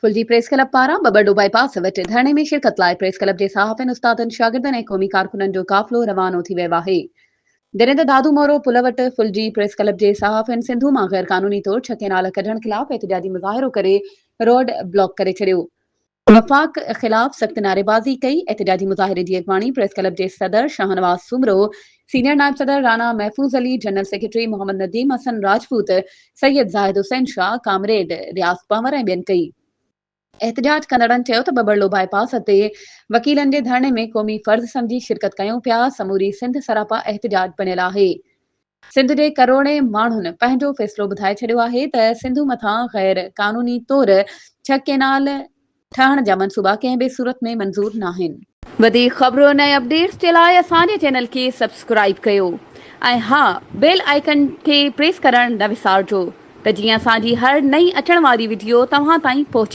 फुलजी press club पारां बबड़ो bypass वटि धरणे में शिरकत लाइ प्रेस क्लब जे सहाफ़िन उस्तादनि शागिर्दनि ऐं क़ौमी कारकुननि जो काफ़िलो रवानो थी वियो आहे। दिनेंद्र दादू मोरो पुल वटि फुलजी प्रेस क्लब जे सहाफ़िन सिंधु मां गैर कानूनी तौर 6 केनाल कढण ख़िलाफ़ एहतिजाजी मुज़ाहिरो करे रोड ब्लॉक करे छॾियो। वफ़ाक़ ख़िलाफ़ सख़्त नारेबाज़ी कई। एहतिजाजी मुज़ाहिरे जी अॻवानी प्रेस क्लब जे सदर शाहनवाज़ सुमरो, सीनियर नायब सदर Rana Mahfooz Ali, general secretary Mohammad Nadeem Hasan Rajput, Syed Zahid Hussain Shah, comrade Riaz Panwar ऐं ॿियनि कई। एहतिजाज कंदड़नि चयो त बबड़ो बाईपास ते वकीलनि जे धरणे में क़ौमी फ़र्ज़ सम्झी शिरकत कयूं पिया। समूरी सिंध सरापा एहतिजाज बणियल आहे। सिंध जे करोड़े माण्हुनि पंहिंजो फ़ैसिलो ॿुधाए छॾियो आहे त सिंधु मथां गैर कानूनी तौर 6 केनाल ठहण जा मंसूबा कंहिं बि सूरत में मंज़ूर नाहिनि। वधीक ख़बरुनि ऐं अपडेट्स जे लाइ असांजे चैनल खे सब्सक्राइब कयो ऐं हा, बेल आइकन खे प्रेस करणु न विसारिजो त जीअं असांजी हर नई अचण वारी वीडियो तव्हां ताईं पहुची